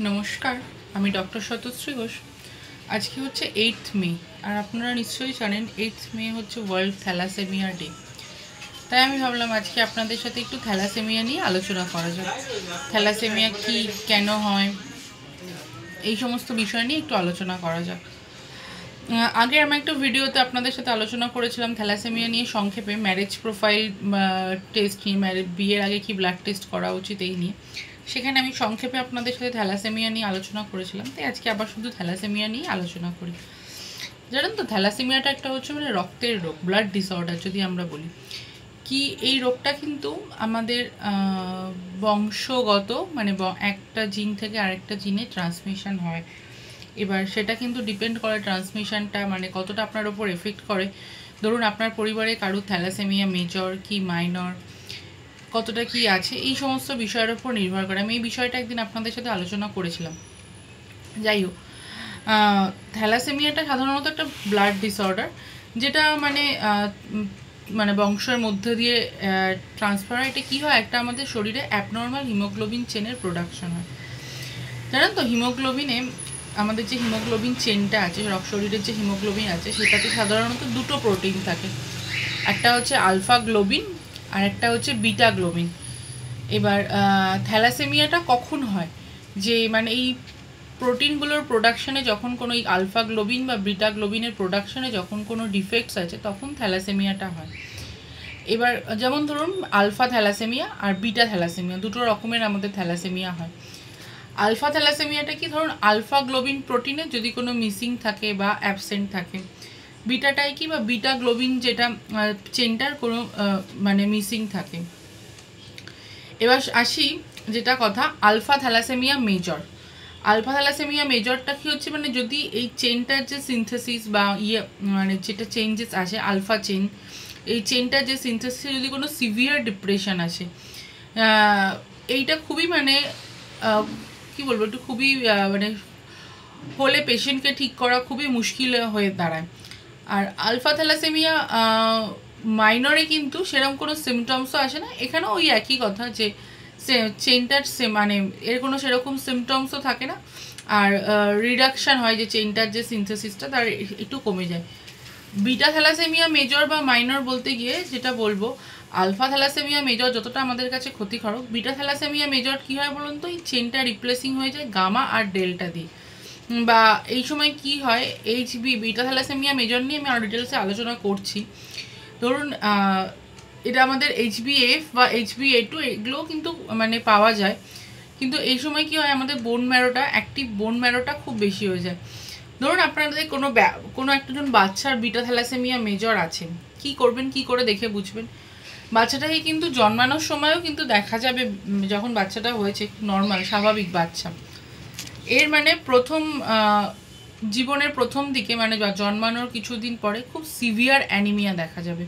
নমস্কার, আমি ডক্টর শতশ্রী ঘোষ। আজকে হচ্ছে 8th মে, আর আপনারা নিশ্চয়ই জানেন 8th মে হচ্ছে ওয়ার্ল্ড থ্যালাসেমিয়া ডে। তাই আমি ভাবলাম আজকে আপনাদের সাথে একটু থ্যালাসেমিয়া নিয়ে আলোচনা করা যাক। থ্যালাসেমিয়া কি, কেন হয়, এই সমস্ত বিষয় নিয়ে একটু আলোচনা করা যাক। আগে আমি একটা ভিডিওতে আপনাদের সাথে আলোচনা করেছিলাম থ্যালাসেমিয়া নিয়ে সংক্ষেপে, ম্যারেজ প্রোফাইল টেস্ট নিয়ে, বিয়ের আগে কি ব্লাড টেস্ট করা উচিত এই নিয়ে। সেখানে আমি সংক্ষেপে আপনাদের সাথে থ্যালাসেমিয়া নিয়ে আলোচনা করেছিলাম। তাই আজকে আবার শুধু থ্যালাসেমিয়া নিয়ে আলোচনা করি। জানেন তো, থ্যালাসেমিয়াটা একটা হচ্ছে মানে রক্তের রোগ, ব্লাড ডিসঅর্ডার যদি আমরা বলি। কি এই রোগটা কিন্তু আমাদের বংশগত, মানে একটা জিন থেকে আরেকটা জিনে ট্রান্সমিশন হয়। এবার সেটা কিন্তু ডিপেন্ড করে ট্রান্সমিশনটা মানে কতটা আপনার ওপর এফেক্ট করে। ধরুন আপনার পরিবারে কারুর থ্যালাসেমিয়া মেজর কি মাইনর, কতটা কি আছে, এই সমস্ত বিষয়ের ওপর নির্ভর করে। আমি এই বিষয়টা একদিন আপনাদের সাথে আলোচনা করেছিলাম। যাই হোক, থ্যালাসেমিয়াটা সাধারণত একটা ব্লাড ডিসঅর্ডার, যেটা মানে বংশের মধ্যে দিয়ে ট্রান্সফার হয়। এটা কী হয়, একটা আমাদের শরীরে অ্যাবনর্মাল হিমোগ্লোবিন চেনের প্রোডাকশন হয়। জানেন তো, হিমোগ্লোবিনে আমাদের যে হিমোগ্লোবিন চেনটা আছে, শরীরের যে হিমোগ্লোবিন আছে, সেটাতে সাধারণত দুটো প্রোটিন থাকে। একটা হচ্ছে আলফা গ্লোবিন আর একটা হচ্ছে বিটা গ্লোবিন। এবার থ্যালাসেমিয়াটা কখন হয়, যে মানে এই প্রোটিনগুলোর প্রোডাকশানে যখন কোনো এই আলফা গ্লোবিন বা বিটা গ্লোবিনের প্রোডাকশানে যখন কোনো ডিফেক্টস আছে, তখন থ্যালাসেমিয়াটা হয়। এবার যেমন ধরুন আলফা থ্যালাসেমিয়া আর বিটা থ্যালাসেমিয়া, দুটো রকমের আমাদের থ্যালাসেমিয়া হয়। আলফা থ্যালাসেমিয়াটা কি, ধরুন আলফা গ্লোবিন প্রোটিনে যদি কোনো মিসিং থাকে বা অ্যাবসেন্ট থাকে। বিটাটাই কি, বা বিটা গ্লোবিন যেটা চেনটার কোনো মানে মিসিং থাকে। এবার আসি যেটা কথা, alpha thalassemia major. Alpha thalassemia মেজরটা কি হচ্ছে, মানে যদি এই চেনটার যে সিনথেসিস বা মানে যেটা চেঞ্জেস আসে আলফা চেন, এই চেনটার যে সিনথেসিসে যদি কোনো সিভিয়ার ডিপ্রেশন আসে, এইটা খুবই মানে কি বলবো, একটু খুবই মানে হলে পেশেন্টকে ঠিক করা খুবই মুশকিল হয়ে দাঁড়ায়। আর আলফা থ্যালাসেমিয়া মাইনরে কিন্তু সেরকম কোনো সিমটমসও আসে না। এখানেও ওই একই কথা, যে চেনটার মানে এর কোনো সেরকম সিমটমসও থাকে না, আর রিডাকশান হয়, যে চেনটার যে সিনথেসিসটা তার একটু কমে যায়। বিটা থ্যালাসেমিয়া মেজর বা মাইনর বলতে গিয়ে যেটা বলবো, আলফা থ্যালাসেমিয়া মেজর যতটা আমাদের কাছে ক্ষতিকারক, বিটা থ্যালাসেমিয়া মেজর কী হয় বলুন তো, এই চেনটা রিপ্লেসিং হয়ে যায় গামা আর ডেল্টা দিয়ে। বা এই সময় কি হয়, বিটা থ্যালাসেমিয়া মেজর নিয়ে আমি আরও ডিটেলসে আলোচনা করছি। ধরুন এটা আমাদের HbF বা HbA2 এগুলোও কিন্তু মানে পাওয়া যায়, কিন্তু এই সময় কি হয়, আমাদের বোন ম্যারোটা, অ্যাক্টিভ বোন ম্যারোটা খুব বেশি হয়ে যায়। ধরুন আপনাদের কোনো একজন বাচ্চার বিটা থ্যালাসেমিয়া মেজর আছে, কি করবেন, কি করে দেখে বুঝবেন? বাচ্চাটাকে কিন্তু জন্মানোর সময়ও কিন্তু দেখা যাবে, যখন বাচ্চাটা হয়েছে নর্মাল স্বাভাবিক বাচ্চা, এর মানে জীবনের প্রথম দিকে মানে জন্মানোর কিছুদিন পরে খুব সিভিয়ার অ্যানিমিয়া দেখা যাবে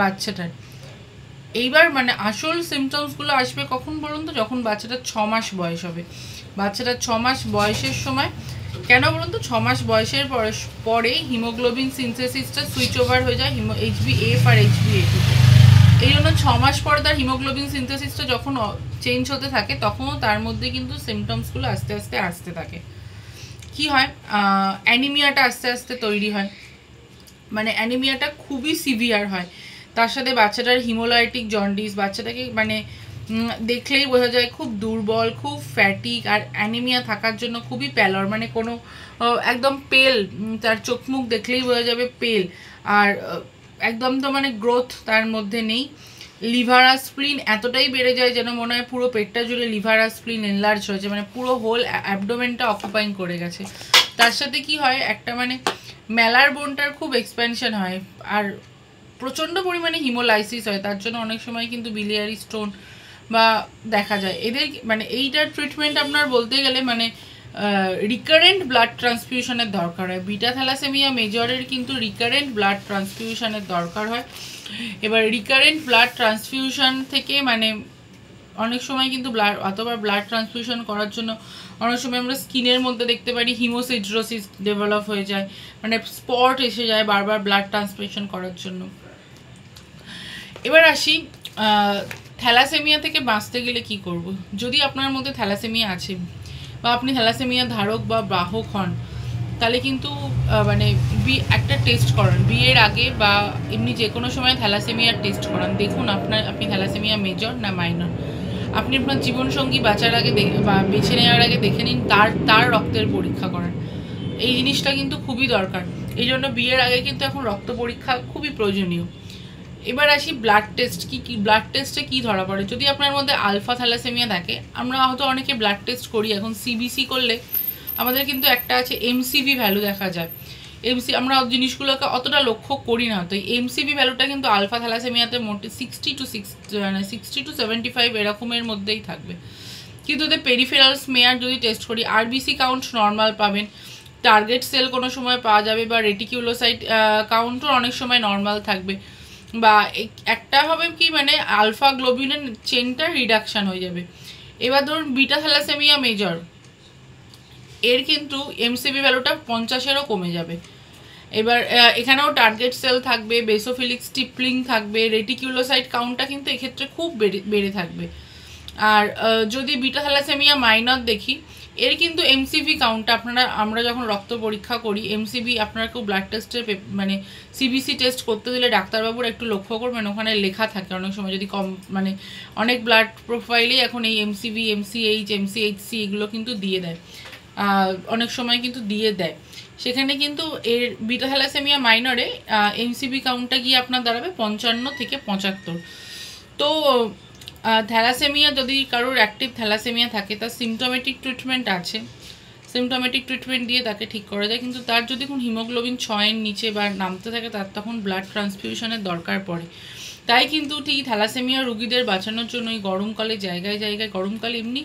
বাচ্চাটার। এইবার মানে আসল সিমটমসগুলো আসবে কখন বলুন তো, যখন বাচ্চাটার 6 মাস বয়স হবে। বাচ্চাটার 6 মাস বয়সের সময়, কেন বলুন তো, 6 মাস বয়সের পরেই হিমোগ্লোবিন সিনথেসিসটা সুইচ ওভার হয়ে যায় HbF আর HbA2। এই জন্য 6 মাস পরে তার হিমোগ্লোবিন সিনথেসিসটা যখন চেঞ্জ হতে থাকে, তখনও তার মধ্যে কিন্তু সিমটমসগুলো আস্তে আস্তে আসতে থাকে। কি হয়, অ্যানিমিয়াটা আস্তে আস্তে তৈরি হয়, মানে অ্যানিমিয়াটা খুবই সিভিয়ার হয়। তার সাথে বাচ্চাটার হিমোলাইটিক জন্ডিস, বাচ্চাটাকে মানে দেখলেই বোঝা যায় খুব দুর্বল, খুব ফ্যাটিক, আর অ্যানিমিয়া থাকার জন্য খুবই প্যালর, মানে কোনো একদম পেল, তার চোখ মুখ দেখলেই বোঝা যাবে পেল, আর একদম তো মানে গ্রোথ তার মধ্যে নেই। লিভার আর স্প্লিন এতটাই বেড়ে যায় যেন মনে হয় পুরো পেটটা জুড়ে লিভার আর স্প্লিন এনলার্জ হয়েছে, মানে পুরো হোল অ্যাবডোমেনটা অকুপাইং করে গেছে। তার সাথে কি হয়, একটা মানে মেলার বোনটার খুব এক্সপেনশন হয়, আর প্রচণ্ড পরিমাণে হিমোলাইসিস হয়। তার জন্য অনেক সময় কিন্তু বিলিয়ারি স্টোন বা দেখা যায় এদের, মানে এইটার ট্রিটমেন্ট আপনার বলতে গেলে মানে রিকারেন্ট ব্লাড ট্রান্সফিউশনের দরকার হয়। বিটা থ্যালাসেমিয়া মেজরের কিন্তু রিকারেন্ট ব্লাড ট্রান্সফিউশনের দরকার হয়। এবার রিকারেন্ট ব্লাড ট্রান্সফিউশন থেকে মানে অনেক সময় কিন্তু অতবার ব্লাড ট্রান্সফিউশন করার জন্য অনেক সময় আমরা স্কিনের মধ্যে দেখতে পারি হিমোসিড্রোসিস ডেভেলপ হয়ে যায়, মানে স্পট এসে যায় বারবার ব্লাড ট্রান্সফিউশন করার জন্য। এবার আসি থ্যালাসেমিয়া থেকে বাঁচতে গেলে কি করব। যদি আপনার মধ্যে থ্যালাসেমিয়া আছে বা আপনি থ্যালাসেমিয়া ধারক বা বাহক হন, তাহলে কিন্তু মানে একটা টেস্ট করান বিয়ের আগে বা এমনি যে কোনো সময় থ্যালাসেমিয়ার টেস্ট করান, দেখুন আপনি থ্যালাসেমিয়া মেজর না মাইনর। আপনি আপনার জীবনসঙ্গী বাঁচার আগে বা বেছে নেওয়ার আগে দেখে নিন, তার রক্তের পরীক্ষা করান। এই জিনিসটা কিন্তু খুবই দরকার। এই জন্য বিয়ের আগে কিন্তু এখন রক্ত পরীক্ষা খুবই প্রয়োজনীয়। এবার আসি ব্লাড টেস্ট। কি ব্লাড টেস্টে কি ধরা পড়ে? যদি আপনার মধ্যে আলফা থ্যালাসেমিয়া থাকে, আমরা হয়তো অনেকে ব্লাড টেস্ট করি, এখন সিবিসি করলে আমাদের কিন্তু একটা আছে এমসিভি ভ্যালু দেখা যায়। আমরা জিনিসগুলোকে অতটা লক্ষ্য করি না, তো এমসিভি ভ্যালুটা কিন্তু আলফা থ্যালাসেমিয়াতে মোটে 60 to 75 এরকমের মধ্যেই থাকবে। কিন্তু ওদের পেরিফেরাল স্মেয়ার যদি টেস্ট করি, আরবিসি কাউন্ট নর্মাল পাবেন, টার্গেট সেল কোনো সময় পাওয়া যাবে, বা রেটিকিউলোসাইট কাউন্টও অনেক সময় নর্মাল থাকবে, বা একটা হবে কি মানে আলফা গ্লোবিনের চেনটা রিডাকশান হয়ে যাবে। এবার ধরুন বিটা থ্যালাসেমিয়া মেজর, এর কিন্তু এমসিবি ভ্যালুটা 50-এরও কমে যাবে। এবার এখানেও টার্গেট সেল থাকবে, বেসোফিলিক স্টিপলিং থাকবে, রেটিকিউলোসাইট কাউন্টটা কিন্তু এক্ষেত্রে খুব বেড়ে থাকবে। আর যদি বিটা থ্যালাসেমিয়া মাইনর দেখি, এর কিন্তু এমসিভি কাউন্টটা আমরা যখন রক্ত পরীক্ষা করি, এমসিভি আপনার কেউ ব্লাড টেস্টের মানে সিবিসি টেস্ট করতে দিলে ডাক্তারবাবুরা একটু লক্ষ্য করবেন, ওখানে লেখা থাকে অনেক সময়, যদি কম মানে অনেক ব্লাড প্রোফাইলেই এখন এই এমসিভি, এমসিএইচ, এমসিএইচসি এগুলো কিন্তু দিয়ে দেয়, অনেক সময় কিন্তু দিয়ে দেয়। সেখানে কিন্তু এর বিটা থ্যালাসেমিয়া মাইনরে এমসিবি কাউন্টটা গিয়ে আপনার দাঁড়াবে 55 থেকে 75। তো থ্যালাসেমিয়া যদি কারোর অ্যাক্টিভ থ্যালাসেমিয়া থাকে, তার সিমটোমেটিক ট্রিটমেন্ট আছে, সিমটোমেটিক ট্রিটমেন্ট দিয়ে তাকে ঠিক করা যায়। কিন্তু তার যদি কোনো হিমোগ্লোবিন 6-এর নিচে বা নামতে থাকে, তার তখন ব্লাড ট্রান্সফিউশনের দরকার পড়ে। তাই কিন্তু ঠিক থ্যালাসেমিয়া রোগীদের বাঁচানোর জন্য এই গরমকালে জায়গায় জায়গায়, গরমকালে এমনি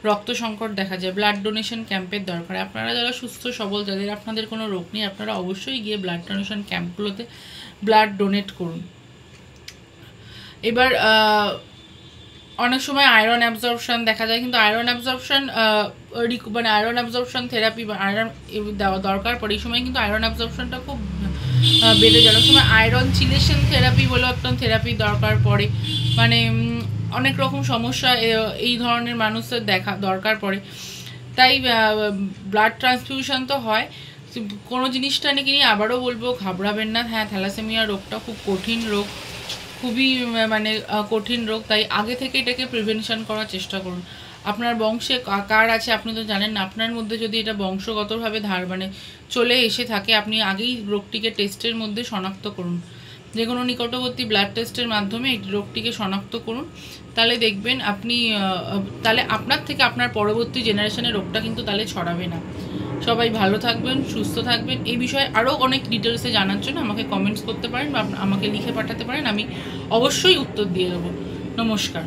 রক্ত সংকট দেখা যায়, ব্লাড ডোনেশন ক্যাম্পের দরকার। আপনারা যারা সুস্থ সবল, যাদের আপনাদের কোনো রোগ নেই, আপনারা অবশ্যই গিয়ে ব্লাড ডোনেশন ক্যাম্পগুলোতে ব্লাড ডোনেট করুন। এবার অনেক সময় আয়রন অ্যাবজর্পশন দেখা যায়, কিন্তু আয়রন অ্যাবজর্পশন মানে আয়রন অ্যাবজর্পশন থেরাপি বা আয়রন দেওয়া দরকার পড়ে, এই সময় কিন্তু আয়রন অ্যাবজর্পশনটা খুব বেড়ে যায়। অনেক সময় আয়রন চিলেশন থেরাপি বলেও একটা থেরাপি দরকার পড়ে, মানে অনেক রকম সমস্যা এই ধরনের মানুষদের দরকার পড়ে। তাই ব্লাড ট্রান্সফিউশন তো হয়। কোনো জিনিসটা নিয়ে আবারও বলবো, ঘাবড়াবেন না। হ্যাঁ, থ্যালাসেমিয়া রোগটা খুব কঠিন রোগ, খুবই মানে কঠিন রোগ, তাই আগে থেকে এটাকে প্রিভেনশন করার চেষ্টা করুন। আপনার বংশে কার আছে আপনি তো জানেন না, আপনার মধ্যে যদি এটা বংশগতভাবে মানে চলে এসে থাকে, আপনি আগেই রোগটিকে টেস্টের মধ্যে শনাক্ত করুন, যে কোনো নিকটবর্তী ব্লাড টেস্টের মাধ্যমে এই রোগটিকে শনাক্ত করুন। তাহলে দেখবেন তাহলে আপনার থেকে আপনার পরবর্তী জেনারেশনের রোগটা কিন্তু তাহলে ছড়াবে না। সবাই ভালো থাকবেন, সুস্থ থাকবেন। এই বিষয়ে আরও অনেক ডিটেলসে জানার জন্য আমাকে কমেন্টস করতে পারেন বা আমাকে লিখে পাঠাতে পারেন, আমি অবশ্যই উত্তর দিয়ে দেবো। নমস্কার।